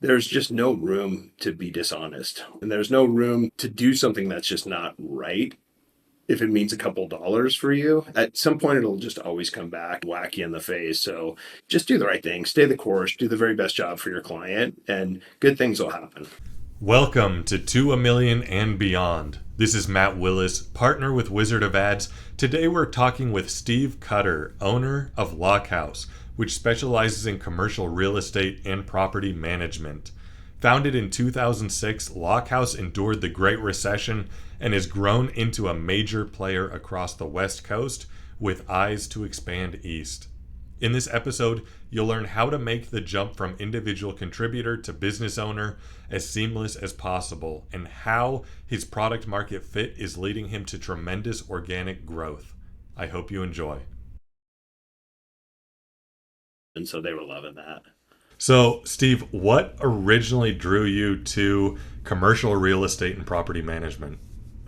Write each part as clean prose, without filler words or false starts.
there's just no room to be dishonest. And there's no room to do something that's just not right. If it means a couple dollars for you, at some point it'll just always come back, whack you in the face. So just do the right thing, stay the course, do the very best job for your client, and good things will happen. Welcome to a Million and Beyond. This is Matt Willis, partner with Wizard of Ads. Today we're talking with Steve Cutter, owner of Lockehouse, which specializes in commercial real estate and property management. Founded in 2006, Lockehouse endured the Great Recession and has grown into a major player across the West Coast with eyes to expand east. In this episode, you'll learn how to make the jump from individual contributor to business owner as seamless as possible and how his product market fit is leading him to tremendous organic growth. I hope you enjoy. And so they were loving that. So, Steve, what originally drew you to commercial real estate and property management?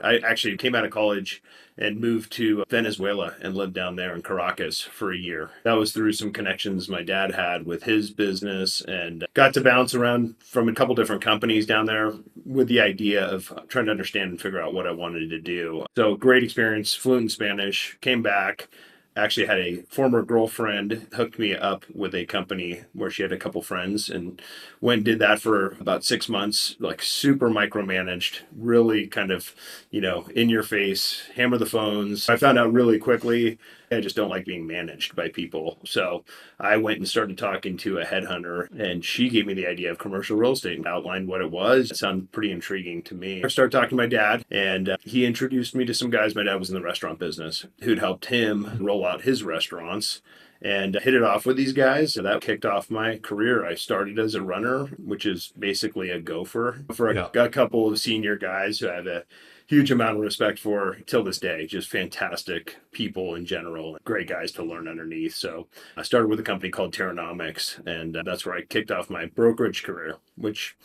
I actually came out of college and moved to Venezuela and lived down there in Caracas for a year. That was through some connections my dad had with his business, and got to bounce around from a couple different companies down there with the idea of trying to understand and figure out what I wanted to do. So great experience, fluent in Spanish, came back. Actually had a former girlfriend hooked me up with a company where she had a couple friends, and went and did that for about 6 months, like super micromanaged, really kind of, in your face, hammer the phones. I found out really quickly, I just don't like being managed by people. So I went and started talking to a headhunter, and she gave me the idea of commercial real estate and outlined what it was. It sounded pretty intriguing to me. I started talking to my dad, and he introduced me to some guys. My dad was in the restaurant business, who'd helped him roll out his restaurants, and hit it off with these guys. So that kicked off my career. I started as a runner, which is basically a gopher, for a couple of senior guys who I have a huge amount of respect for till this day. Just fantastic people in general, great guys to learn underneath. So I started with a company called Terranomics, and that's where I kicked off my brokerage career, which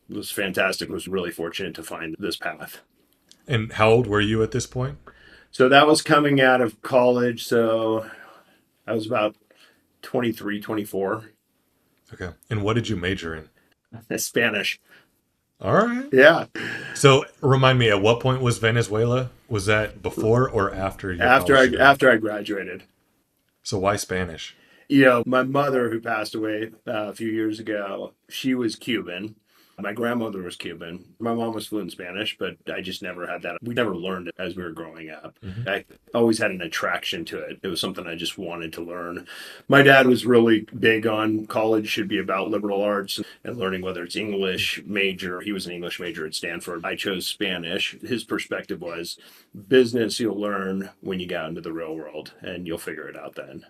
was fantastic. I was really fortunate to find this path. And how old were you at this point? So that was coming out of college. So I was about 23, 24. Okay. And what did you major in? Spanish. All right. Yeah. So remind me, at what point was Venezuela? Was that before or after your After I graduated. So why Spanish? My mother, who passed away a few years ago, she was Cuban. My grandmother was Cuban. My mom was fluent in Spanish, but I just never had that. We never learned it as we were growing up. Mm-hmm. I always had an attraction to it. It was something I just wanted to learn. My dad was really big on college should be about liberal arts and learning, whether it's English major. He was an English major at Stanford. I chose Spanish. His perspective was business you'll learn when you get out into the real world, and you'll figure it out then.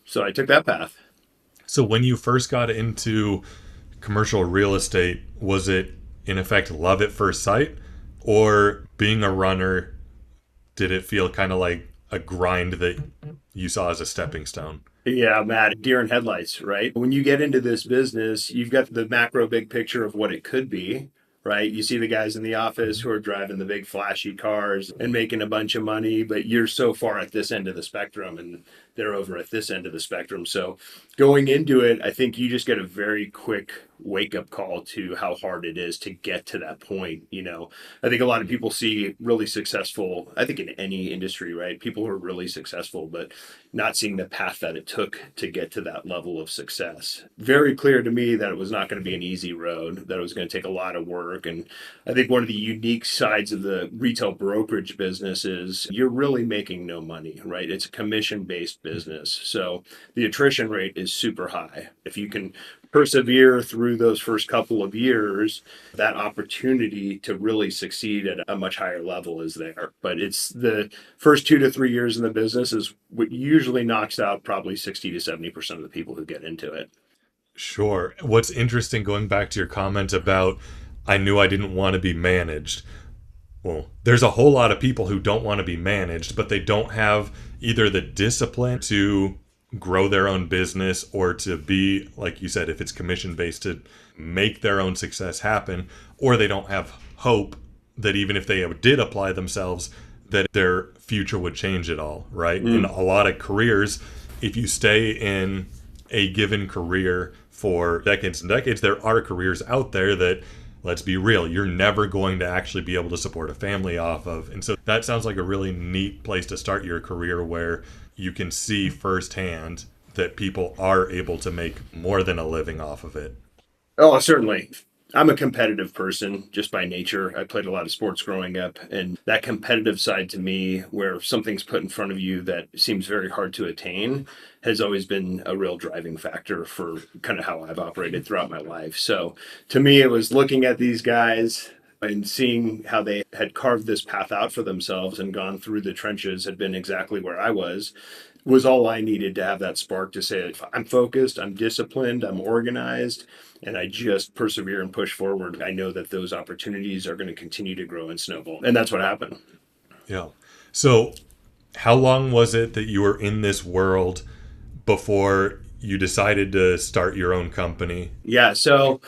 So I took that path. So when you first got into commercial real estate, was it in effect love at first sight, or being a runner, did it feel kind of like a grind that you saw as a stepping stone? Yeah, Matt, deer in headlights, right? When you get into this business, you've got the macro big picture of what it could be, right? You see the guys in the office who are driving the big flashy cars and making a bunch of money, but you're so far at this end of the spectrum and they're over at this end of the spectrum. So going into it, I think you just get a very quick wake-up call to how hard it is to get to that point. I think a lot of people see really successful, I think in any industry, right? People who are really successful, but not seeing the path that it took to get to that level of success. Very clear to me that it was not going to be an easy road, that it was going to take a lot of work. And I think one of the unique sides of the retail brokerage business is you're really making no money, right? It's a commission-based business. So the attrition rate is super high. If you can persevere through those first couple of years, that opportunity to really succeed at a much higher level is there. But it's the first 2 to 3 years in the business is what usually knocks out probably 60 to 70% of the people who get into it. Sure. What's interesting, going back to your comment about I knew I didn't want to be managed. Well, there's a whole lot of people who don't want to be managed, but they don't have either the discipline to grow their own business or to be, like you said, if it's commission based, to make their own success happen, or they don't have hope that even if they did apply themselves, that their future would change at all, right? In a lot of careers, if you stay in a given career for decades and decades, there are careers out there that, let's be real, you're never going to actually be able to support a family off of. And so that sounds like a really neat place to start your career, where you can see firsthand that people are able to make more than a living off of it. Oh, certainly. I'm a competitive person just by nature. I played a lot of sports growing up, and that competitive side to me, where something's put in front of you that seems very hard to attain, has always been a real driving factor for kind of how I've operated throughout my life. So to me, it was looking at these guys and seeing how they had carved this path out for themselves and gone through the trenches, had been exactly where I was all I needed to have that spark to say, I'm focused, I'm disciplined, I'm organized, and I just persevere and push forward. I know that those opportunities are going to continue to grow and snowball. And that's what happened. Yeah. So how long was it that you were in this world before you decided to start your own company? Yeah. So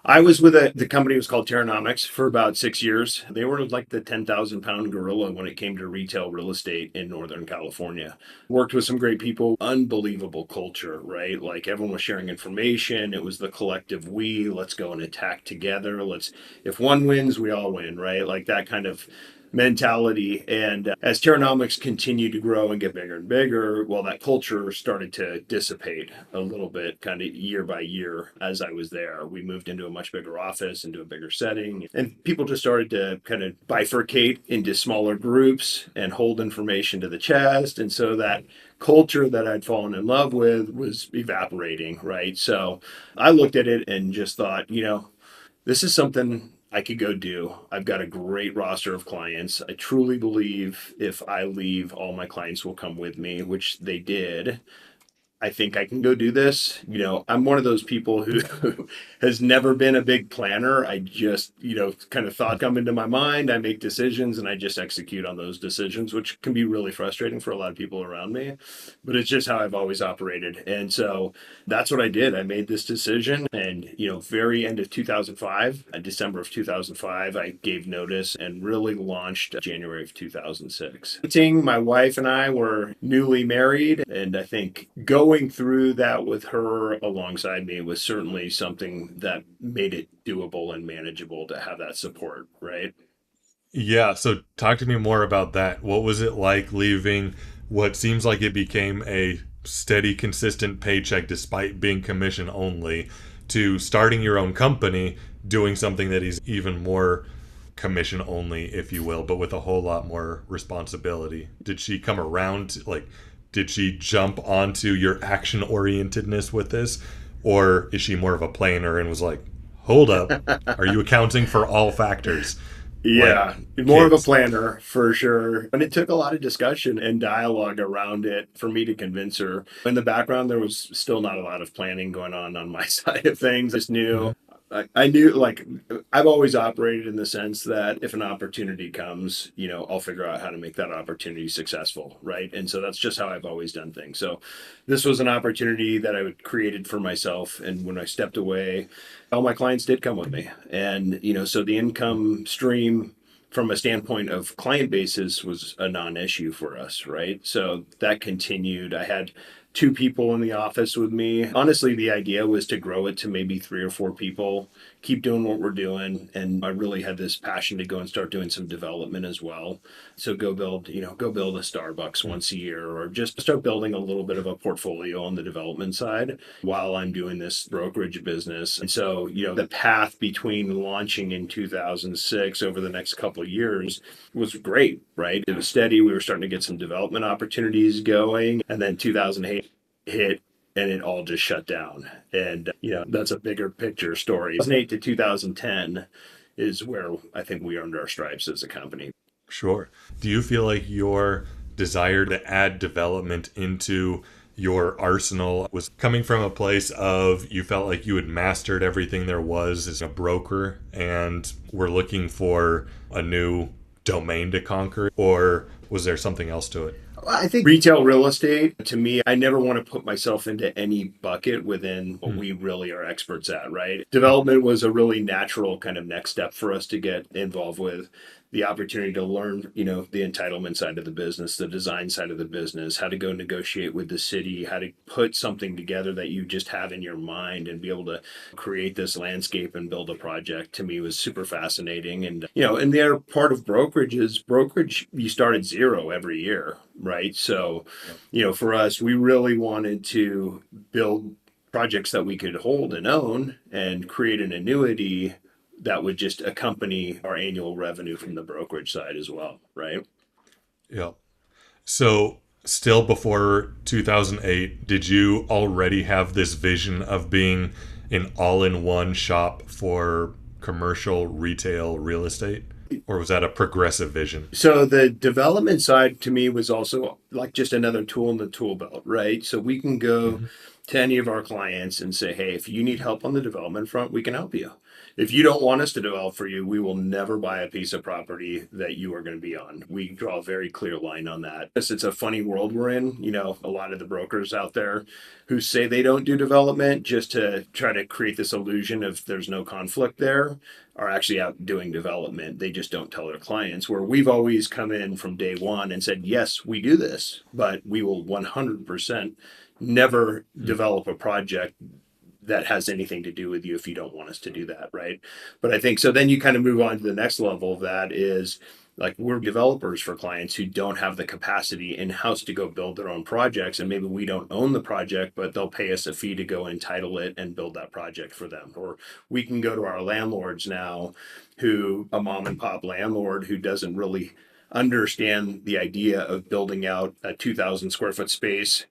I was with the company was called Terranomics for about 6 years. They were like the 10,000 pound gorilla when it came to retail real estate in Northern California. Worked with some great people, unbelievable culture, right? Like everyone was sharing information. It was the collective we, let's go and attack together. If one wins, we all win, right? Like that kind of mentality. And as Terranomics continued to grow and get bigger and bigger, well, that culture started to dissipate a little bit, kind of year by year as I was there. We moved into a much bigger office, into a bigger setting, and people just started to kind of bifurcate into smaller groups and hold information to the chest. And so that culture that I'd fallen in love with was evaporating, right? So I looked at it and just thought, this is something I could go do. I've got a great roster of clients. I truly believe if I leave, all my clients will come with me, which they did. I think I can go do this. I'm one of those people who has never been a big planner. I just, kind of thought come into my mind. I make decisions and I just execute on those decisions, which can be really frustrating for a lot of people around me. But it's just how I've always operated. And so that's what I did. I made this decision. And, very end of 2005, December of 2005, I gave notice and really launched January of 2006. My wife and I were newly married. And I think going through that with her alongside me was certainly something that made it doable and manageable to have that support, right? Yeah, so talk to me more about that. What was it like leaving what seems like it became a steady, consistent paycheck despite being commission only, to starting your own company, doing something that is even more commission only, if you will, but with a whole lot more responsibility? Did she come around, did she jump onto your action orientedness with this? Or is she more of a planner and was like, hold up, are you accounting for all factors? Yeah, more of a planner for sure. And it took a lot of discussion and dialogue around it for me to convince her. In the background, there was still not a lot of planning going on my side of things. I just knew. I knew, I've always operated in the sense that if an opportunity comes, I'll figure out how to make that opportunity successful, right? And so that's just how I've always done things. So this was an opportunity that I created for myself. And when I stepped away, all my clients did come with me. And, so the income stream from a standpoint of client basis was a non-issue for us, right? So that continued. I had 2 people in the office with me. Honestly, the idea was to grow it to maybe 3 or 4 people, keep doing what we're doing. And I really had this passion to go and start doing some development as well. So go build a Starbucks once a year, or just start building a little bit of a portfolio on the development side while I'm doing this brokerage business. And so, the path between launching in 2006 over the next couple of years was great, right? It was steady. We were starting to get some development opportunities going. And then 2008 hit and it all just shut down. And, that's a bigger picture story. 2008 to 2010 is where I think we earned our stripes as a company. Sure. Do you feel like your desire to add development into your arsenal was coming from a place of you felt like you had mastered everything there was as a broker and were looking for a new domain to conquer, or was there something else to it? I think retail real estate, to me, I never want to put myself into any bucket within what we really are experts at, right? Development was a really natural kind of next step for us to get involved with. The opportunity to learn, the entitlement side of the business, the design side of the business, how to go negotiate with the city, how to put something together that you just have in your mind and be able to create this landscape and build a project, to me was super fascinating. And the other part of brokerage is brokerage, you start at zero every year, right? So, for us, we really wanted to build projects that we could hold and own and create an annuity that would just accompany our annual revenue from the brokerage side as well, right? Yeah. So, still before 2008, did you already have this vision of being an all-in-one shop for commercial retail real estate? Or was that a progressive vision? So the development side to me was also like just another tool in the tool belt, right? So we can go Mm-hmm. to any of our clients and say, hey, if you need help on the development front, we can help you. If you don't want us to develop for you, we will never buy a piece of property that you are going to be on. We draw a very clear line on that. It's a funny world we're in. A lot of the brokers out there who say they don't do development just to try to create this illusion of there's no conflict there are actually out doing development. They just don't tell their clients, where we've always come in from day one and said, yes, we do this, but we will 100% never develop a project that has anything to do with you if you don't want us to do that, right? But I think so then you kind of move on to the next level of that is like we're developers for clients who don't have the capacity in-house to go build their own projects, and maybe we don't own the project, but they'll pay us a fee to go entitle it and build that project for them. Or we can go to our landlords now, who a mom and pop landlord who doesn't really understand the idea of building out a 2,000 square foot space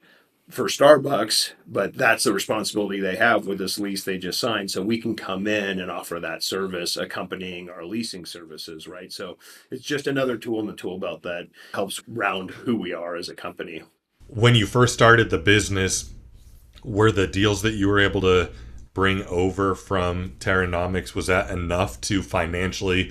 for Starbucks, but that's the responsibility they have with this lease they just signed. So we can come in and offer that service accompanying our leasing services, right? So it's just another tool in the tool belt that helps round who we are as a company. When you first started the business, were the deals that you were able to bring over from Terranomics, was that enough to financially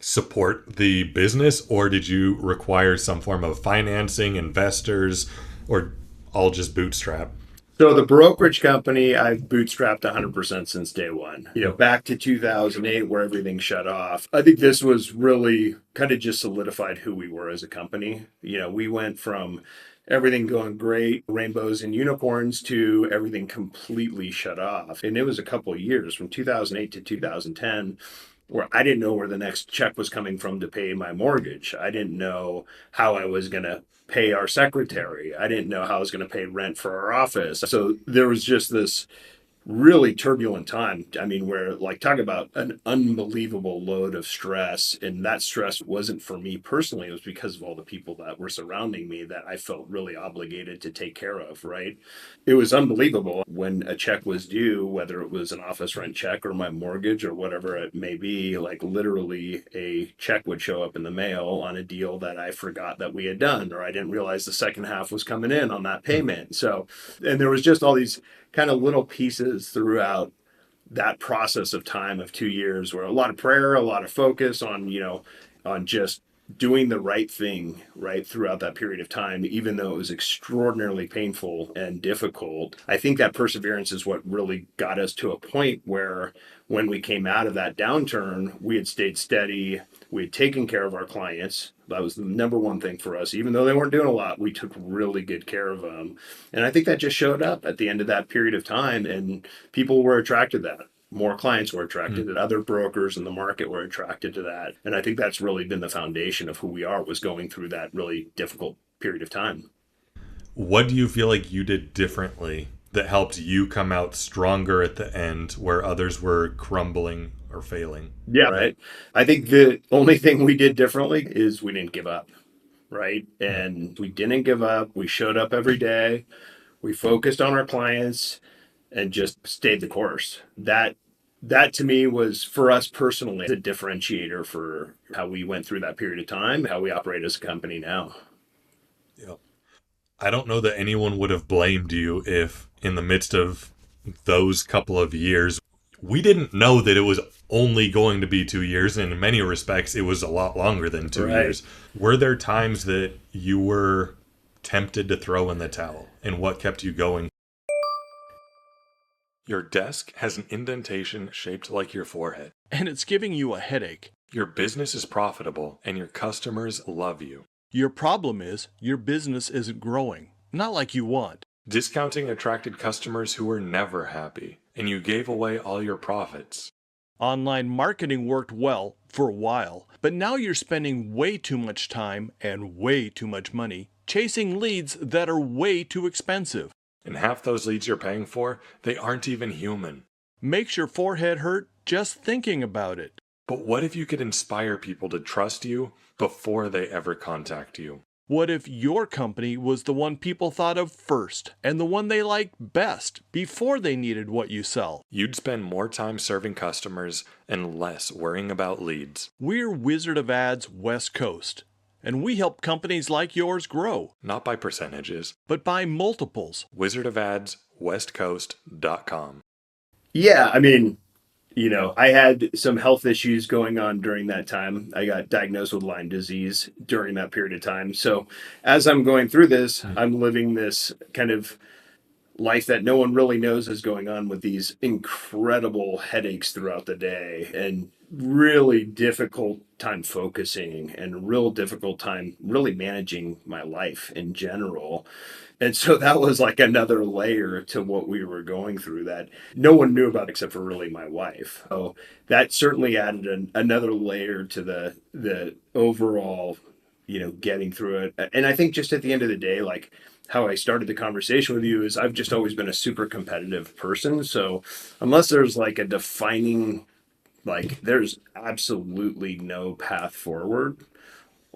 support the business, or did you require some form of financing, investors, or all just bootstrap? So the brokerage company, I've bootstrapped 100% since day one. Back to 2008 where everything shut off. I think this was really kind of just solidified who we were as a company. We went from everything going great, rainbows and unicorns, to everything completely shut off. And it was a couple of years from 2008 to 2010 where I didn't know where the next check was coming from to pay my mortgage. I didn't know how I was going to pay our secretary. I didn't know how I was going to pay rent for our office. So there was just this really turbulent time. I mean, where like talk about an unbelievable load of stress. And that stress wasn't for me personally. It was because of all the people that were surrounding me that I felt really obligated to take care of, right? It was unbelievable when a check was due, whether it was an office rent check or my mortgage or whatever it may be, like literally a check would show up in the mail on a deal that I forgot that we had done, or I didn't realize the second half was coming in on that payment. So, and there was just all these kind of little pieces throughout that process of time of 2 years where a lot of prayer, a lot of focus on just doing the right thing right throughout that period of time, even though it was extraordinarily painful and difficult. I think that perseverance is what really got us to a point where when we came out of that downturn, we had stayed steady. We had taken care of our clients. That was the number one thing for us. Even though they weren't doing a lot, we took really good care of them. And I think that just showed up at the end of that period of time, and people were attracted to that. More clients were attracted to that. Other brokers in the market were attracted to that. And I think that's really been the foundation of who we are, was going through that really difficult period of time. What do you feel like you did differently that helped you come out stronger at the end where others were crumbling or failing? Yeah, right. I think the only thing we did differently is we didn't give up, right? And we didn't give up. We showed up every day. We focused on our clients and just stayed the course. That to me was, for us personally, the differentiator for how we went through that period of time, how we operate as a company now. Yeah. I don't know that anyone would have blamed you if, in the midst of those couple of years, we didn't know that it was only going to be 2 years. And in many respects, it was a lot longer than 2 years. Were there times that you were tempted to throw in the towel, and what kept you going? Your desk has an indentation shaped like your forehead. And it's giving you a headache. Your business is profitable, and your customers love you. Your problem is your business isn't growing, not like you want. Discounting attracted customers who were never happy, and you gave away all your profits. Online marketing worked well for a while, but now you're spending way too much time and way too much money chasing leads that are way too expensive. And half those leads you're paying for, they aren't even human. Makes your forehead hurt just thinking about it. But what if you could inspire people to trust you before they ever contact you? What if your company was the one people thought of first and the one they liked best before they needed what you sell? You'd spend more time serving customers and less worrying about leads. We're Wizard of Ads West Coast, and we help companies like yours grow, Not by percentages. but by multiples. WizardofAdsWestCoast.com. Yeah, I mean, I had some health issues going on during that time. I got diagnosed with Lyme disease during that period of time. So as I'm going through this, I'm living this kind of life that no one really knows is going on with these incredible headaches throughout the day and really difficult time focusing and real difficult time really managing my life in general. And so that was like another layer to what we were going through that no one knew about except for really my wife. So that certainly added another layer to the overall, getting through it. And I think just at the end of the day, like how I started the conversation with you is I've just always been a super competitive person. So unless there's like a defining, like there's absolutely no path forward.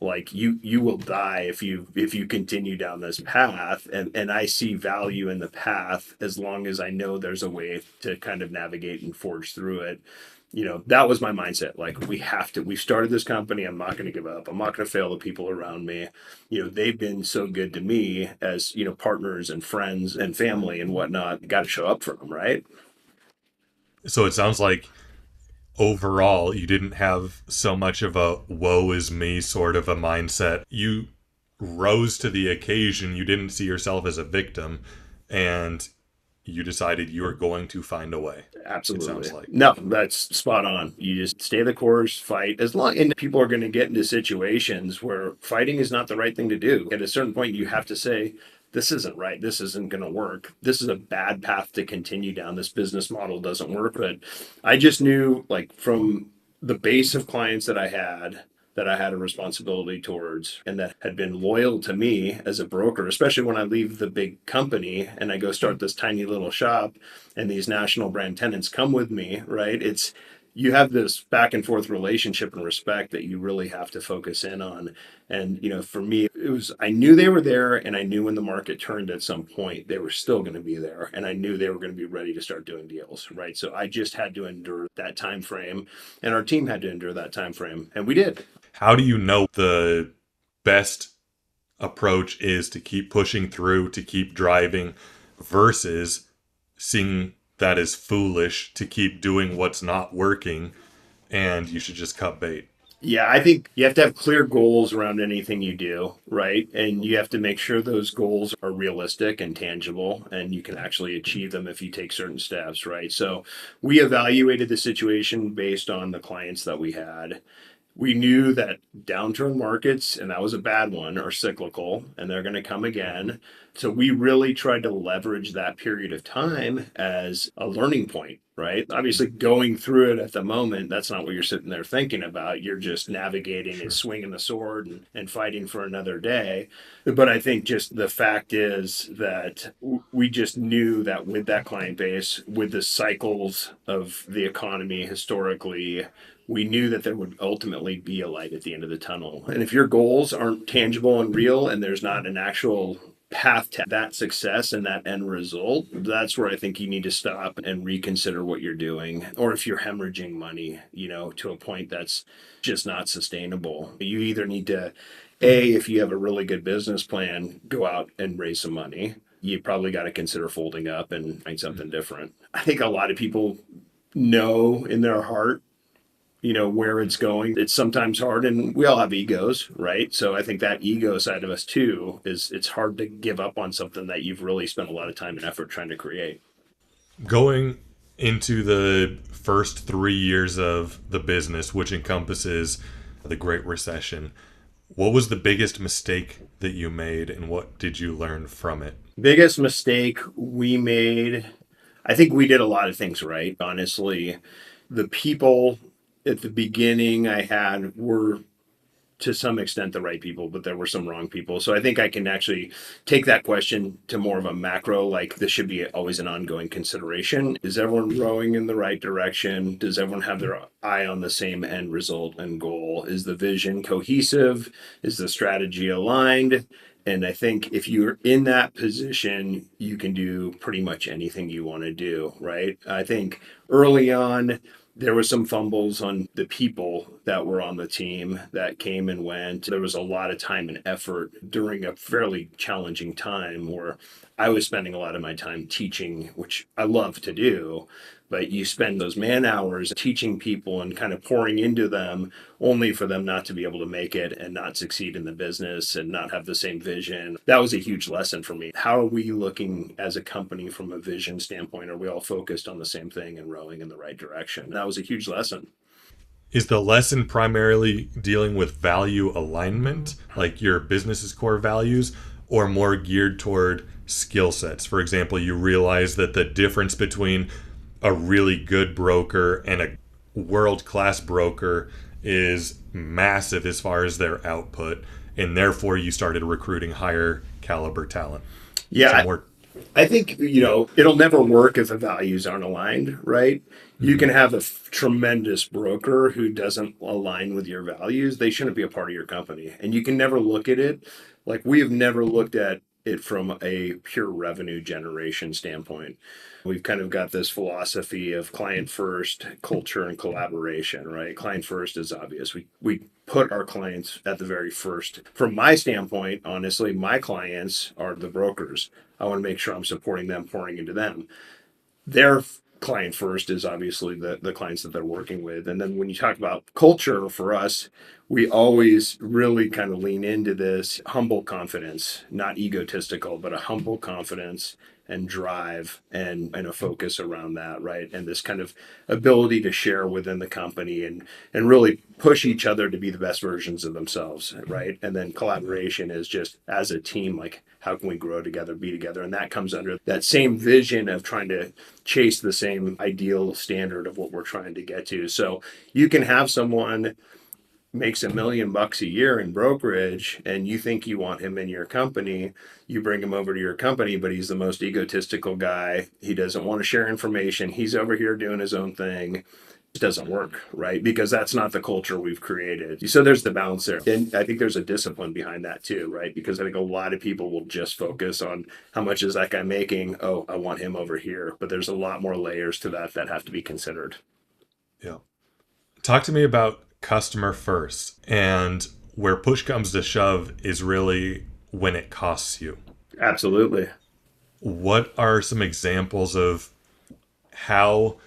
Like you will die if you continue down this path, and I see value in the path as long as I know there's a way to kind of navigate and forge through it. That was my mindset. Like we've started this company. I'm not going to give up. I'm not going to fail the people around me. They've been so good to me as, partners and friends and family and whatnot. Got to show up for them, right? So it sounds like overall you didn't have so much of a woe is me sort of a mindset. You rose to the occasion. You didn't see yourself as a victim, and you decided you were going to find a way. Absolutely. It sounds like. No, that's spot on. You just stay the course, fight and people are going to get into situations where fighting is not the right thing to do. At a certain point, you have to say, this isn't right. This isn't going to work. This is a bad path to continue down. This business model doesn't work. But I just knew, like, from the base of clients that I had a responsibility towards and that had been loyal to me as a broker, especially when I leave the big company and I go start this tiny little shop and these national brand tenants come with me, right? You have this back and forth relationship and respect that you really have to focus in on. And, for me, I knew they were there, and I knew when the market turned at some point, they were still going to be there. And I knew they were going to be ready to start doing deals, right? So I just had to endure that time frame, and our team had to endure that time frame, and we did. How do you know the best approach is to keep pushing through, to keep driving, versus seeing that as foolish to keep doing what's not working and you should just cut bait? Yeah, I think you have to have clear goals around anything you do, right? And you have to make sure those goals are realistic and tangible and you can actually achieve them if you take certain steps, right? So we evaluated the situation based on the clients that we had. We knew that downturn markets, and that was a bad one, are cyclical and they're going to come again. So we really tried to leverage that period of time as a learning point, right? Obviously, going through it at the moment, that's not what you're sitting there thinking about. You're just navigating and swinging the sword and fighting for another day. But I think just the fact is that we just knew that with that client base, with the cycles of the economy historically, we knew that there would ultimately be a light at the end of the tunnel. And if your goals aren't tangible and real and there's not an actual path to that success and that end result, that's where I think you need to stop and reconsider what you're doing. Or if you're hemorrhaging money, to a point that's just not sustainable. You either need to, if you have a really good business plan, go out and raise some money. You probably got to consider folding up and find something different. I think a lot of people know in their heart where it's going. It's sometimes hard, and we all have egos, right? So I think that ego side of us too it's hard to give up on something that you've really spent a lot of time and effort trying to create. Going into the first 3 years of the business, which encompasses the Great Recession, what was the biggest mistake that you made and what did you learn from it? Biggest mistake we made, I think we did a lot of things right, honestly. The people at the beginning I had were to some extent the right people, but there were some wrong people. So I think I can actually take that question to more of a macro, like this should be always an ongoing consideration. Is everyone rowing in the right direction? Does everyone have their eye on the same end result and goal? Is the vision cohesive? Is the strategy aligned? And I think if you're in that position, you can do pretty much anything you want to do, right? I think early on, there were some fumbles on the people that were on the team that came and went. There was a lot of time and effort during a fairly challenging time where I was spending a lot of my time teaching, which I love to do, but you spend those man hours teaching people and kind of pouring into them only for them not to be able to make it and not succeed in the business and not have the same vision. That was a huge lesson for me. How are we looking as a company from a vision standpoint? Are we all focused on the same thing and rowing in the right direction? That was a huge lesson. Is the lesson primarily dealing with value alignment, like your business's core values, or more geared toward skill sets? For example, you realize that the difference between a really good broker and a world-class broker is massive as far as their output, and therefore you started recruiting higher caliber talent. Yeah, More. I think, it'll never work if the values aren't aligned, right? You can have a tremendous broker who doesn't align with your values. They shouldn't be a part of your company. And you can never look at it like we have never looked at it from a pure revenue generation standpoint. We've kind of got this philosophy of client first, culture, and collaboration, right? Client first is obvious. We put our clients at the very first. From my standpoint, honestly, my clients are the brokers. I want to make sure I'm supporting them, pouring into them. Their client first is obviously the clients that they're working with. And then when you talk about culture for us, we always really kind of lean into this humble confidence, not egotistical, but a humble confidence and drive and a focus around that, right? And this kind of ability to share within the company and really push each other to be the best versions of themselves, right? And then collaboration is just as a team, like how can we grow together, be together? And that comes under that same vision of trying to chase the same ideal standard of what we're trying to get to. So you can have someone makes $1 million a year in brokerage and you think you want him in your company, you bring him over to your company, but he's the most egotistical guy. He doesn't want to share information. He's over here doing his own thing. It doesn't work, right? Because that's not the culture we've created. So there's the balance there. And I think there's a discipline behind that too, right? Because I think a lot of people will just focus on how much is that guy making? Oh, I want him over here. But there's a lot more layers to that have to be considered. Yeah. Talk to me about customer first, and where push comes to shove is really when it costs you. Absolutely. What are some examples of how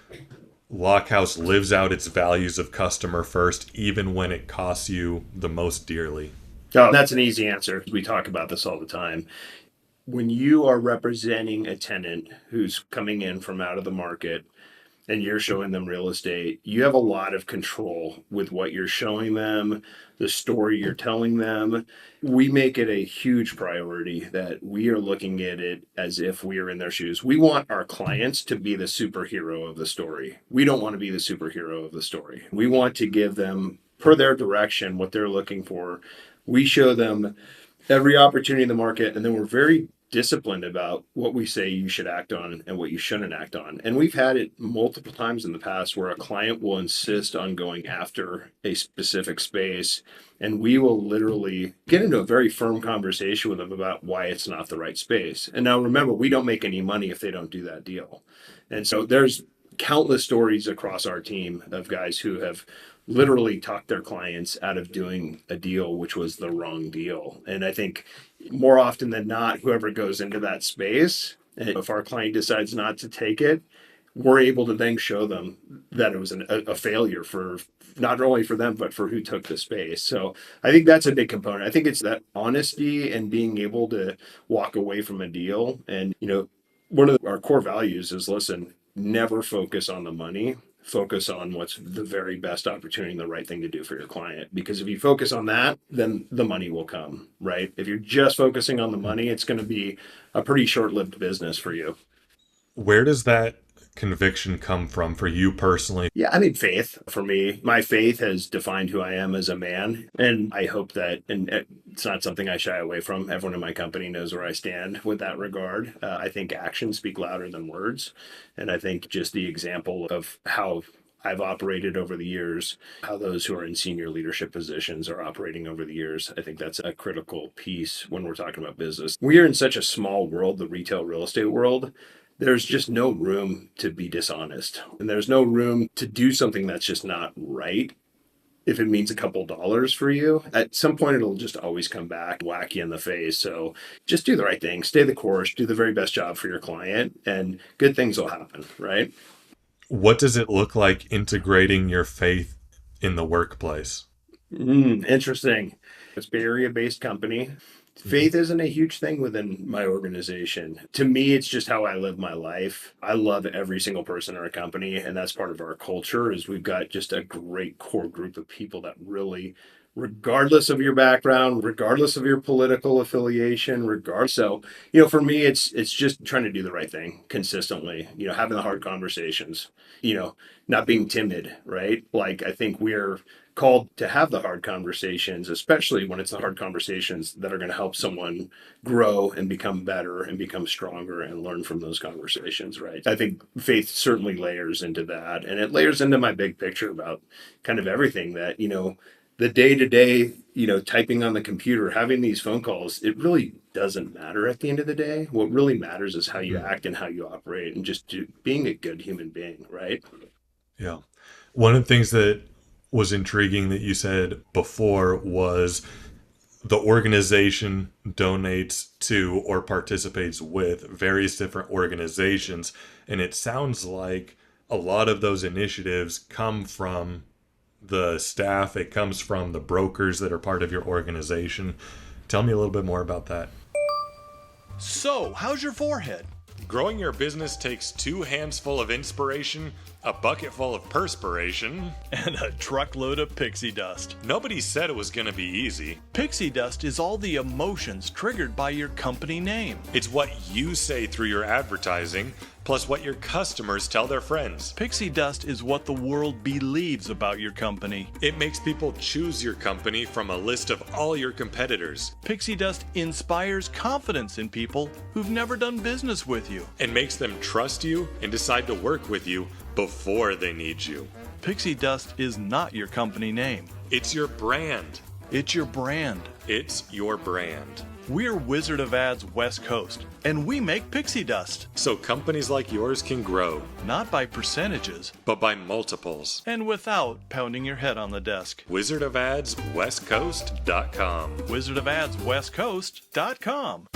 Lockehouse lives out its values of customer first, even when it costs you the most dearly? Oh, that's an easy answer. We talk about this all the time. When you are representing a tenant who's coming in from out of the market, and you're showing them real estate, you have a lot of control with what you're showing them, the story you're telling them. We make it a huge priority that we are looking at it as if we are in their shoes. We want our clients to be the superhero of the story. We don't want to be the superhero of the story. We want to give them, per their direction, what they're looking for. We show them every opportunity in the market, and then we're very disciplined about what we say you should act on and what you shouldn't act on. And we've had it multiple times in the past where a client will insist on going after a specific space, and we will literally get into a very firm conversation with them about why it's not the right space. And now remember, we don't make any money if they don't do that deal. And so there's countless stories across our team of guys who have literally talked their clients out of doing a deal which was the wrong deal. And I think more often than not, whoever goes into that space, if our client decides not to take it, we're able to then show them that it was a failure for not only for them, but for who took the space. So I think that's a big component. I think it's that honesty and being able to walk away from a deal. And, one of our core values is listen, never focus on the money. Focus on what's the very best opportunity and the right thing to do for your client. Because if you focus on that, then the money will come, right? If you're just focusing on the money, it's going to be a pretty short-lived business for you. Where does that conviction come from for you personally? Yeah, I mean, faith for me. My faith has defined who I am as a man. And I hope that, and it's not something I shy away from. Everyone in my company knows where I stand with that regard. I think actions speak louder than words. And I think just the example of how I've operated over the years, how those who are in senior leadership positions are operating over the years. I think that's a critical piece when we're talking about business. We are in such a small world, the retail real estate world. There's just no room to be dishonest. And there's no room to do something that's just not right. If it means a couple dollars for you, at some point it'll just always come back, whack you in the face. So just do the right thing, stay the course, do the very best job for your client, and good things will happen, right? What does it look like integrating your faith in the workplace? Interesting. It's a Bay Area-based company. Faith isn't a huge thing within my organization. To me, it's just how I live my life. I love every single person in our company, and that's part of our culture is we've got just a great core group of people that really, regardless of your background, regardless of your political affiliation, regardless. So, for me, it's just trying to do the right thing consistently, having the hard conversations, not being timid, right? Like I think we're called to have the hard conversations, especially when it's the hard conversations that are going to help someone grow and become better and become stronger and learn from those conversations, right? I think faith certainly layers into that. And it layers into my big picture about kind of everything that, the day-to-day, typing on the computer, having these phone calls, it really doesn't matter at the end of the day. What really matters is how you act and how you operate and just being a good human being, right? Yeah. One of the things that was intriguing that you said before was the organization donates to or participates with various different organizations. And it sounds like a lot of those initiatives come from the staff. It comes from the brokers that are part of your organization. Tell me a little bit more about that. So, how's your forehead? Growing your business takes 2 hands full of inspiration, a bucket full of perspiration, And a truckload of pixie dust. Nobody said it was going to be easy. Pixie dust is all the emotions triggered by your company name. It's what you say through your advertising, plus what your customers tell their friends. Pixie dust is what the world believes about your company. It makes people choose your company from a list of all your competitors Pixie dust inspires confidence in people who've never done business with you. and makes them trust you and decide to work with you before they need you. Pixie dust is not your company name. It's your brand. It's your brand. It's your brand. We're Wizard of Ads West Coast, and we make pixie dust. So companies like yours can grow, Not by percentages, but by multiples. and without pounding your head on the desk. WizardofAdsWestCoast.com. WizardofAdsWestCoast.com.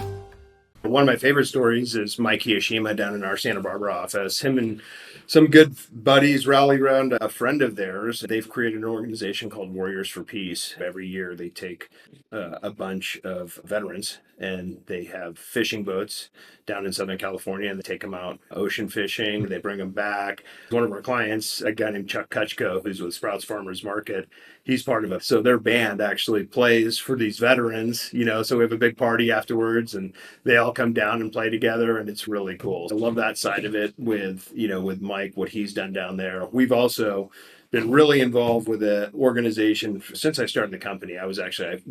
One of my favorite stories is Mike Hiyoshima down in our Santa Barbara office. Him and some good buddies rally around a friend of theirs. They've created an organization called Warriors for Peace. Every year they take a bunch of veterans and they have fishing boats down in Southern California and they take them out ocean fishing. They bring them back. One of our clients, a guy named Chuck Kutchko, who's with Sprouts Farmers Market, he's part of it. So their band actually plays for these veterans, so we have a big party afterwards and they all come down and play together and it's really cool. I love that side of it with Mike, what he's done down there. We've also been really involved with the organization since I started the company. I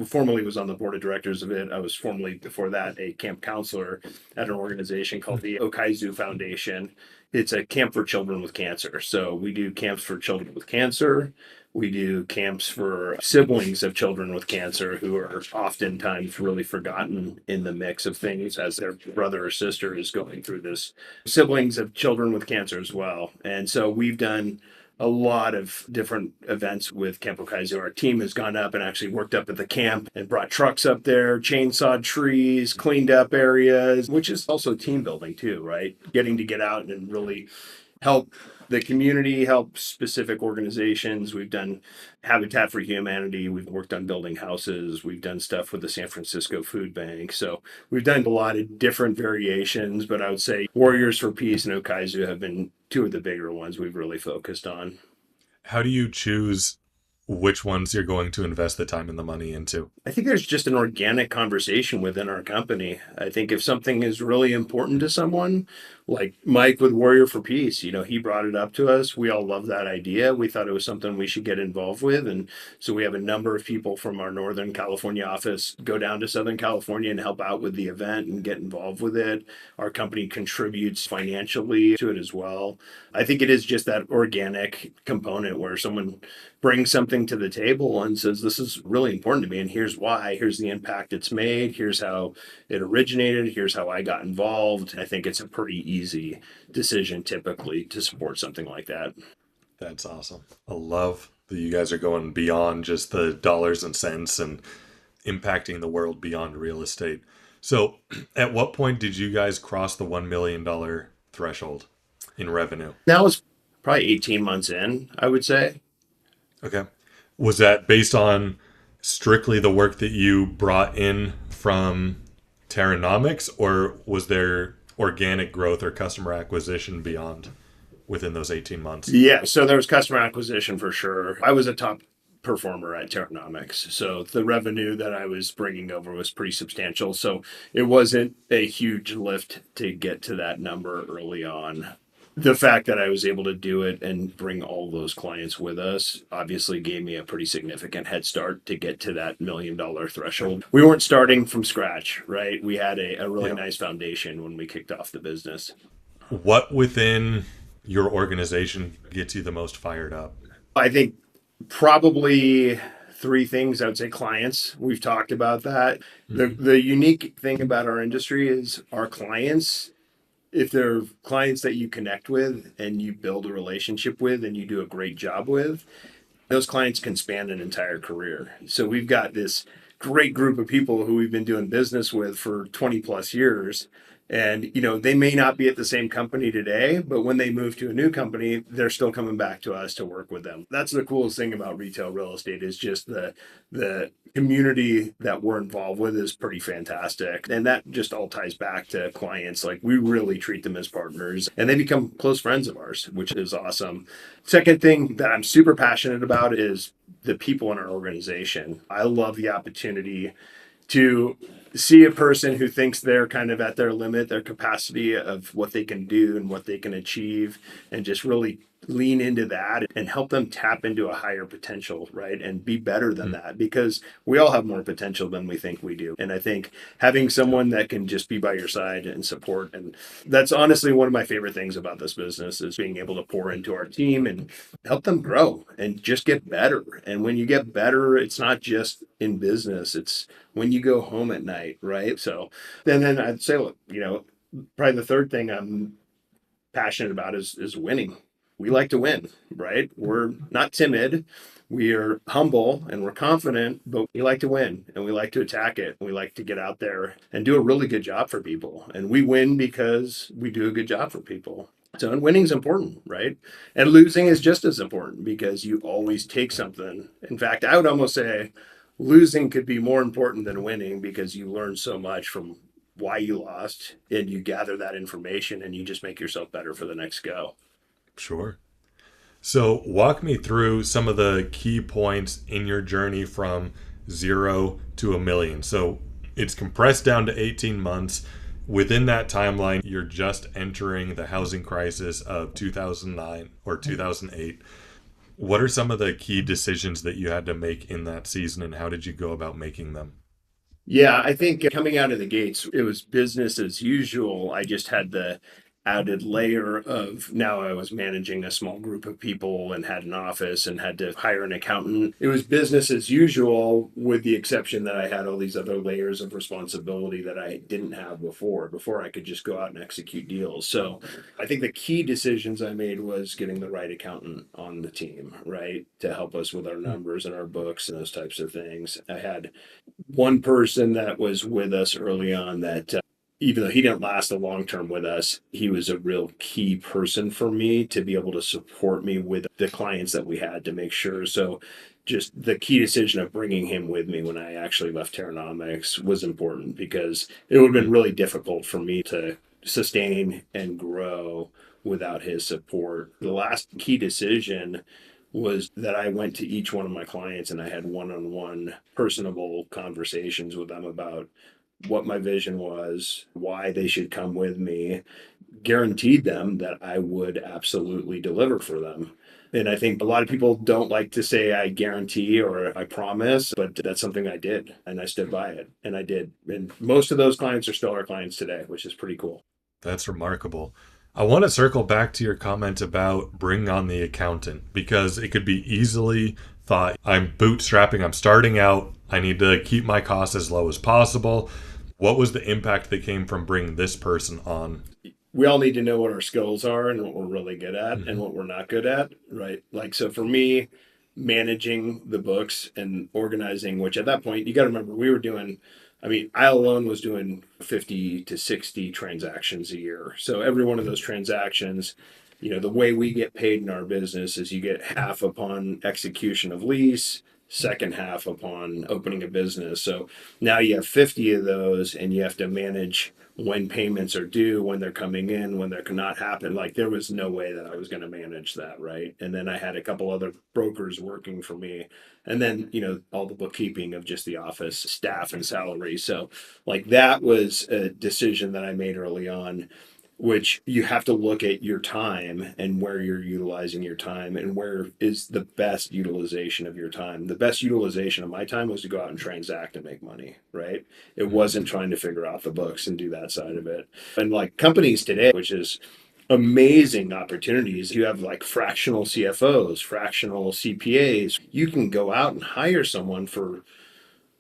formerly was on the board of directors of it. I was formerly before that a camp counselor at an organization called the Okaizu Foundation. It's a camp for children with cancer. So we do camps for children with cancer. We do camps for siblings of children with cancer who are oftentimes really forgotten in the mix of things as their brother or sister is going through this. Siblings of children with cancer as well. And so we've done a lot of different events with Camp Okaizu. Our team has gone up and actually worked up at the camp and brought trucks up there, chainsawed trees, cleaned up areas, which is also team building too, right? Getting to get out and really help the community, help specific organizations. We've done Habitat for Humanity. We've worked on building houses. We've done stuff with the San Francisco Food Bank. So we've done a lot of different variations, but I would say Warriors for Peace and Okaizu have been two of the bigger ones we've really focused on. How do you choose which ones you're going to invest the time and the money into? I think there's just an organic conversation within our company. I think if something is really important to someone, like Mike with Warrior for Peace, he brought it up to us. We all love that idea. We thought it was something we should get involved with. And so we have a number of people from our Northern California office go down to Southern California and help out with the event and get involved with it. Our company contributes financially to it as well. I think it is just that organic component where someone brings something to the table and says, this is really important to me, and here's why. Here's the impact it's made. Here's how it originated. Here's how I got involved. I think it's a pretty easy decision typically to support something like that. That's awesome. I love that you guys are going beyond just the dollars and cents and impacting the world beyond real estate. So at what point did you guys cross the $1 million threshold in revenue? That was probably 18 months in, I would say. Okay. Was that based on strictly the work that you brought in from Terranomics, or was there organic growth or customer acquisition beyond within those 18 months? Yeah, so there was customer acquisition for sure. I was a top performer at Terranomics, so the revenue that I was bringing over was pretty substantial. So it wasn't a huge lift to get to that number early on. The fact that I was able to do it and bring all those clients with us obviously gave me a pretty significant head start to get to that $1 million threshold. We weren't starting from scratch, right? We had a really nice foundation when we kicked off the business. What within your organization gets you the most fired up? I think probably three things. I would say clients. We've talked about that. The unique thing about our industry is our clients, if they're clients that you connect with and you build a relationship with and you do a great job with, those clients can span an entire career. So we've got this great group of people who we've been doing business with for 20 plus years. And, they may not be at the same company today, but when they move to a new company, they're still coming back to us to work with them. That's the coolest thing about retail real estate is just the community that we're involved with is pretty fantastic. And that just all ties back to clients. Like, we really treat them as partners and they become close friends of ours, which is awesome. Second thing that I'm super passionate about is the people in our organization. I love the opportunity to see a person who thinks they're kind of at their limit, their capacity of what they can do and what they can achieve, and just really lean into that and help them tap into a higher potential, right? And be better than that, because we all have more potential than we think we do. And I think having someone that can just be by your side and support, and that's honestly one of my favorite things about this business is being able to pour into our team and help them grow and just get better. And when you get better, it's not just in business, it's when you go home at night, right? So then I'd say, look, probably the third thing I'm passionate about is winning. We like to win, right? We're not timid. We are humble and we're confident, but we like to win and we like to attack it. We like to get out there and do a really good job for people. And we win because we do a good job for people. So, and winning is important, right? And losing is just as important because you always take something. In fact, I would almost say losing could be more important than winning because you learn so much from why you lost and you gather that information and you just make yourself better for the next go. Sure. So walk me through some of the key points in your journey from 0 to $1 million. So it's compressed down to 18 months. Within that timeline, you're just entering the housing crisis of 2009 or 2008. What are some of the key decisions that you had to make in that season, and how did you go about making them? Yeah, I think coming out of the gates, it was business as usual. I just had the added layer of now I was managing a small group of people and had an office and had to hire an accountant. It was business as usual, with the exception that I had all these other layers of responsibility that I didn't have before. Before I could just go out and execute deals. So I think the key decisions I made was getting the right accountant on the team, right, to help us with our numbers and our books and those types of things. I had one person that was with us early on that even though he didn't last a long term with us, he was a real key person for me to be able to support me with the clients that we had to make sure. So just the key decision of bringing him with me when I actually left Terranomics was important, because it would have been really difficult for me to sustain and grow without his support. The last key decision was that I went to each one of my clients and I had one-on-one personable conversations with them about what my vision was, why they should come with me, guaranteed them that I would absolutely deliver for them. And I think a lot of people don't like to say I guarantee or I promise, but that's something I did and I stood by it and I did. And most of those clients are still our clients today, which is pretty cool. That's remarkable. I want to circle back to your comment about bring on the accountant, because it could be easily thought, I'm bootstrapping, I'm starting out, I need to keep my costs as low as possible. What was the impact that came from bringing this person on? We all need to know what our skills are and what we're really good at Mm-hmm. and what we're not good at, right? Like, so for me, managing the books and organizing, which at that point, you got to remember, we were doing, I mean, I alone was doing 50 to 60 transactions a year. So every one of those transactions, the way we get paid in our business is you get half upon execution of lease, second half upon opening a business. So now you have 50 of those and you have to manage when payments are due, when they're coming in, when they're not happen. Like, there was no way that I was going to manage that, right? And then I had a couple other brokers working for me. And then, all the bookkeeping of just the office staff and salary. So like, that was a decision that I made early on, which you have to look at your time and where you're utilizing your time and where is the best utilization of your time. The best utilization of my time was to go out and transact and make money, right? It wasn't trying to figure out the books and do that side of it. And like companies today, which is amazing opportunities. You have like fractional CFOs, fractional CPAs. You can go out and hire someone for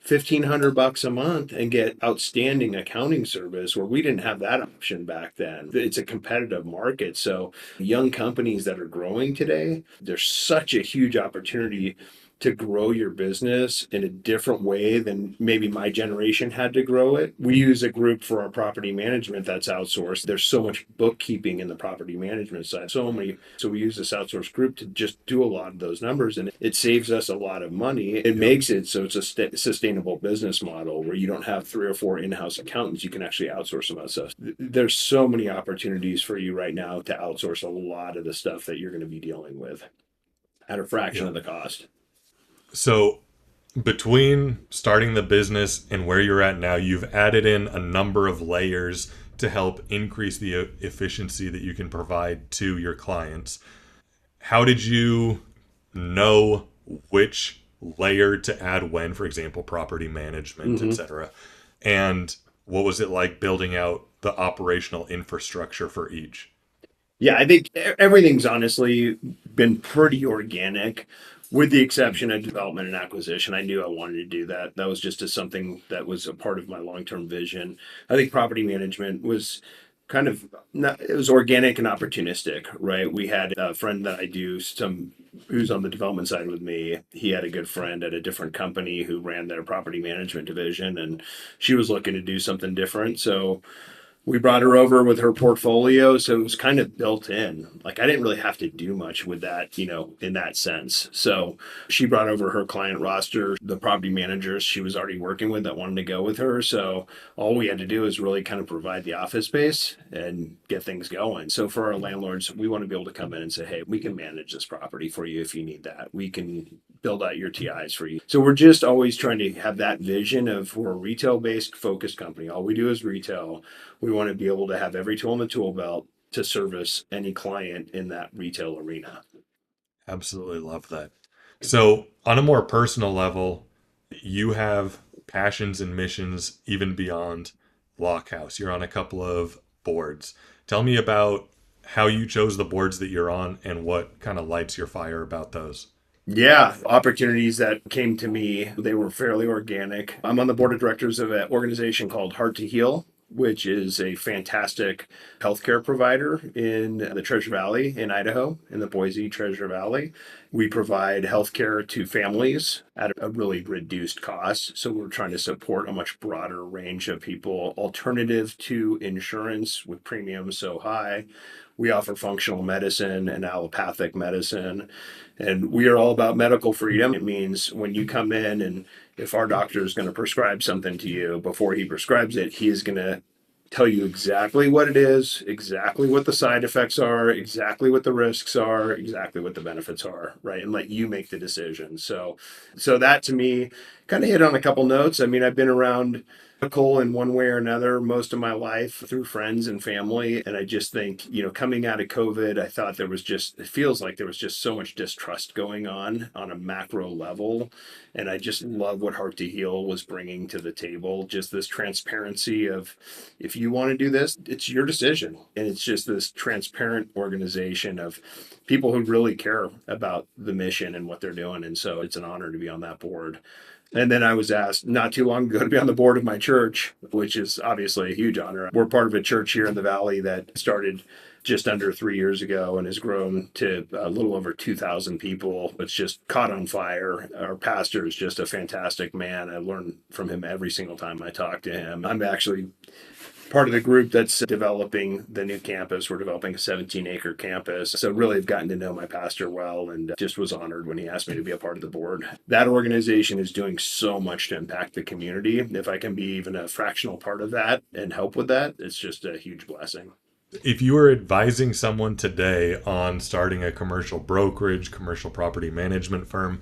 $1,500 a month and get outstanding accounting service, where we didn't have that option back then. It's a competitive market. So young companies that are growing today, there's such a huge opportunity to grow your business in a different way than maybe my generation had to grow it. We use a group for our property management that's outsourced. There's so much bookkeeping in the property management side. So we use this outsourced group to just do a lot of those numbers, and it saves us a lot of money. It makes it so it's a sustainable business model where you don't have 3 or 4 in-house accountants. You can actually outsource some of that stuff. There's so many opportunities for you right now to outsource a lot of the stuff that you're going to be dealing with at a fraction of the cost. So between starting the business and where you're at now, you've added in a number of layers to help increase the efficiency that you can provide to your clients. How did you know which layer to add when, for example, property management, etc.? And what was it like building out the operational infrastructure for each? Yeah, I think everything's honestly been pretty organic, with the exception of development and acquisition. I knew I wanted to do that. That was just something that was a part of my long-term vision. I think property management was kind of not, it was organic and opportunistic, right? We had a friend that I do some who's on the development side with me. He had a good friend at a different company who ran their property management division, and she was looking to do something different. So we brought her over with her portfolio, so it was kind of built in. Like, I didn't really have to do much with that, in that sense. So she brought over her client roster, the property managers she was already working with that wanted to go with her. So all we had to do is really kind of provide the office space and get things going. So for our landlords, we want to be able to come in and say, hey, we can manage this property for you if you need that. We can build out your TIs for you. So we're just always trying to have that vision of, we're a retail-based focused company. All we do is retail. We want to be able to have every tool in the tool belt to service any client in that retail arena. Absolutely love that. So, on a more personal level, you have passions and missions even beyond Lockhouse. You're on a couple of boards. Tell me about how you chose the boards that you're on and what kind of lights your fire about those. Yeah, opportunities that came to me, they were fairly organic. I'm on the board of directors of an organization called Heart to Heal. which is a fantastic healthcare provider in the Treasure Valley in Idaho, in the Boise Treasure Valley. We provide healthcare to families at a really reduced cost. So we're trying to support a much broader range of people, alternative to insurance with premiums so high. We offer functional medicine and allopathic medicine, and we are all about medical freedom. It means when you come in, and if our doctor is going to prescribe something to you, before he prescribes it, he is going to tell you exactly what it is, exactly what the side effects are, exactly what the risks are, exactly what the benefits are, right? And let you make the decision. So that to me kind of hit on a couple notes. I mean, I've been around medical in one way or another most of my life through friends and family. And I just think, coming out of COVID, I thought it feels like there was just so much distrust going on a macro level. And I just love what Heart to Heal was bringing to the table. Just this transparency of, if you want to do this, it's your decision. And it's just this transparent organization of people who really care about the mission and what they're doing. And so it's an honor to be on that board. And then I was asked not too long ago to be on the board of my church, which is obviously a huge honor. We're part of a church here in the Valley that started just under 3 years ago and has grown to a little over 2,000 people. It's just caught on fire. Our pastor is just a fantastic man. I learn from him every single time I talk to him. I'm actually part of the group that's developing the new campus. We're developing a 17-acre campus. So really have gotten to know my pastor well, and just was honored when he asked me to be a part of the board. That organization is doing so much to impact the community. If I can be even a fractional part of that and help with that, it's just a huge blessing. If you were advising someone today on starting a commercial brokerage, commercial property management firm,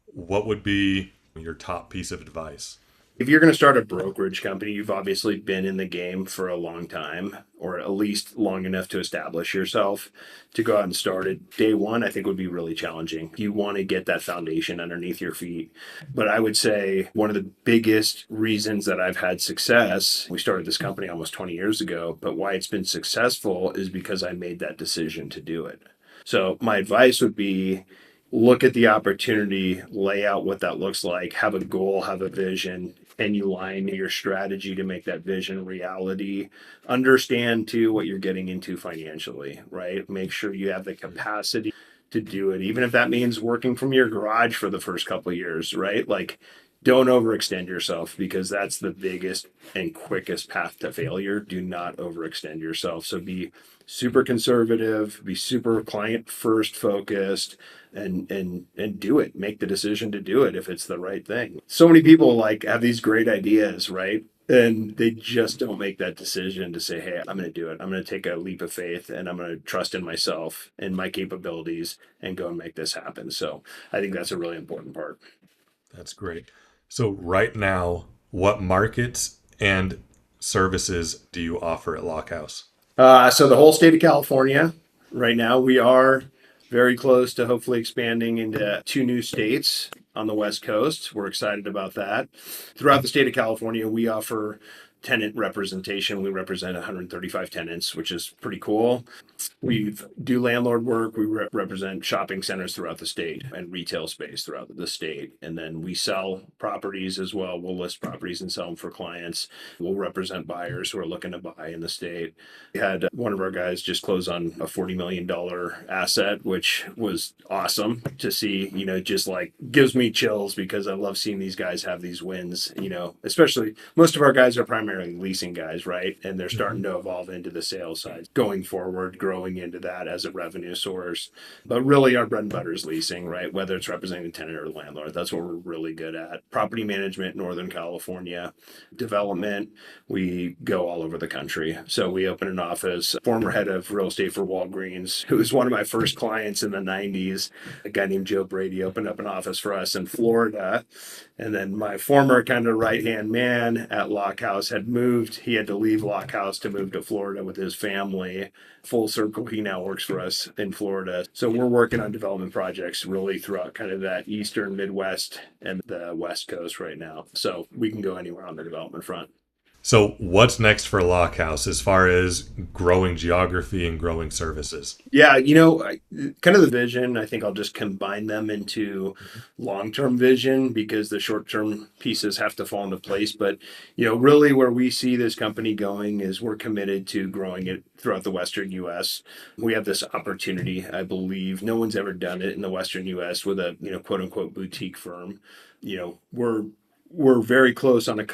what would be your top piece of advice? If you're going to start a brokerage company, you've obviously been in the game for a long time, or at least long enough to establish yourself. To go out and start it day one, I think would be really challenging. You want to get that foundation underneath your feet. But I would say one of the biggest reasons that I've had success, we started this company almost 20 years ago, but why it's been successful is because I made that decision to do it. So my advice would be, look at the opportunity, lay out what that looks like, have a goal, have a vision, and you line your strategy to make that vision reality. Understand too what you're getting into financially, right? Make sure you have the capacity to do it, even if that means working from your garage for the first couple of years, right? Like, don't overextend yourself, because that's the biggest and quickest path to failure. Do not overextend yourself. So be super conservative, be super client first focused, and do it. Make the decision to do it if it's the right thing. So many people have these great ideas, right? And they just don't make that decision to say, hey, I'm going to do it. I'm going to take a leap of faith, and I'm going to trust in myself and my capabilities and go and make this happen. So I think that's a really important part. That's great. So right now, what markets and services do you offer at Lockehouse? So the whole state of California. Right now, we are very close to hopefully expanding into 2 new states on the West Coast. We're excited about that. Throughout the state of California, we offer tenant representation. We represent 135 tenants, which is pretty cool. We do landlord work. We represent shopping centers throughout the state and retail space throughout the state. And then we sell properties as well. We'll list properties and sell them for clients. We'll represent buyers who are looking to buy in the state. We had one of our guys just close on a $40 million asset, which was awesome to see. Just gives me chills, because I love seeing these guys have these wins, especially most of our guys are primarily leasing guys, right? And they're starting to evolve into the sales side going forward, growing into that as a revenue source. But really our bread and butter is leasing, right? Whether it's representing the tenant or the landlord, that's what we're really good at. Property management, Northern California. Development, we go all over the country. So we open an office. Former head of real estate for Walgreens, who was one of my first clients in the 90s, a guy named Joe Brady, opened up an office for us in Florida. And then my former kind of right-hand man at Lockehouse had moved. He had to leave Lockehouse to move to Florida with his family. Full circle, he now works for us in Florida. So we're working on development projects really throughout kind of that eastern Midwest and the West Coast right now. So we can go anywhere on the development front. So, what's next for Lockhouse as far as growing geography and growing services? Yeah, kind of the vision, I think I'll just combine them into long-term vision because the short-term pieces have to fall into place. But, really where we see this company going is we're committed to growing it throughout the Western US. We have this opportunity, I believe. No one's ever done it in the Western US with a, quote unquote boutique firm. We're very close on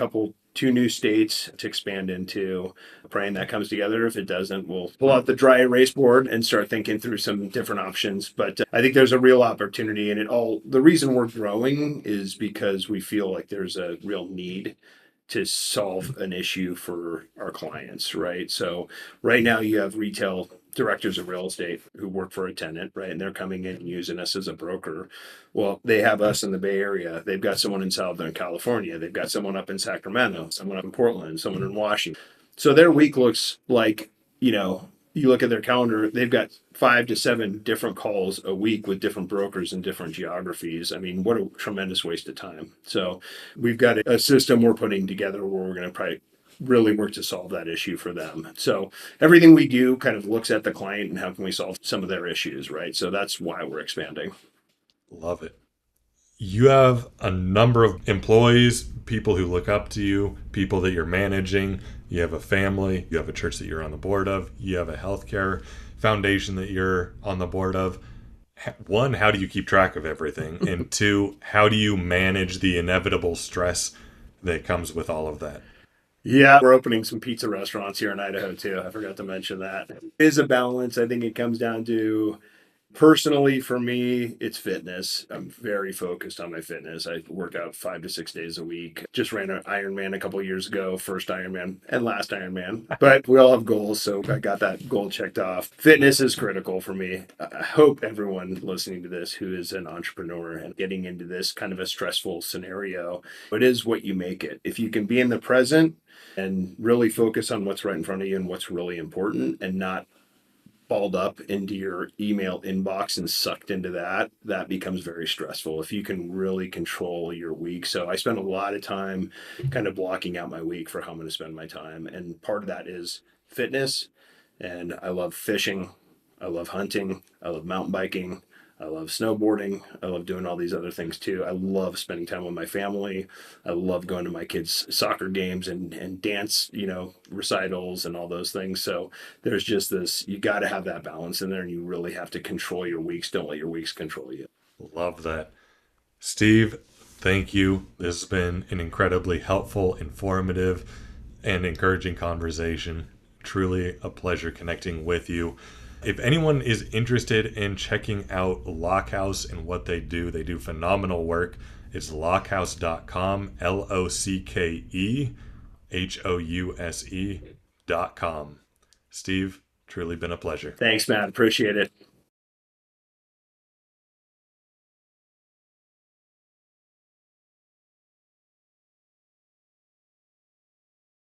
two new states to expand into. Praying that comes together. If it doesn't, we'll pull out the dry erase board and start thinking through some different options. But I think there's a real opportunity, and the reason we're growing is because we feel like there's a real need to solve an issue for our clients, right? So right now you have retail directors of real estate who work for a tenant, right? And they're coming in and using us as a broker. Well, they have us in the Bay Area. They've got someone in Southern California. They've got someone up in Sacramento, someone up in Portland, someone in Washington. So their week looks like, you look at their calendar, they've got 5 to 7 different calls a week with different brokers in different geographies. I mean, what a tremendous waste of time. So we've got a system we're putting together where we're going to probably really work to solve that issue for them. So everything we do kind of looks at the client and how can we solve some of their issues, right? So that's why we're expanding. Love it. You have a number of employees, people who look up to you, people that you're managing. You have a family, you have a church that you're on the board of, you have a healthcare foundation that you're on the board of. One, how do you keep track of everything? And two, how do you manage the inevitable stress that comes with all of that? Yeah, we're opening some pizza restaurants here in Idaho too. I forgot to mention that. It is a balance. I think it comes down to personally, for me, it's fitness. I'm very focused on my fitness. I work out 5 to 6 days a week. Just ran an Ironman a couple of years ago, first Ironman and last Ironman. But we all have goals, so I got that goal checked off. Fitness is critical for me. I hope everyone listening to this who is an entrepreneur and getting into this kind of a stressful scenario, it is what you make it. If you can be in the present and really focus on what's right in front of you and what's really important and not balled up into your email inbox and sucked into that becomes very stressful if you can really control your week. So I spend a lot of time kind of blocking out my week for how I'm going to spend my time. And part of that is fitness. And I love fishing. I love hunting. I love mountain biking. I love snowboarding. I love doing all these other things too. I love spending time with my family. I love going to my kids' soccer games and dance, recitals and all those things. So there's just this, you got to have that balance in there and you really have to control your weeks. Don't let your weeks control you. Love that. Steve, thank you. This has been an incredibly helpful, informative, and encouraging conversation. Truly a pleasure connecting with you. If anyone is interested in checking out Lockhouse and what they do phenomenal work. It's lockhouse.com, LOCKEHOUSE.com. Steve, truly been a pleasure. Thanks, Matt. Appreciate it.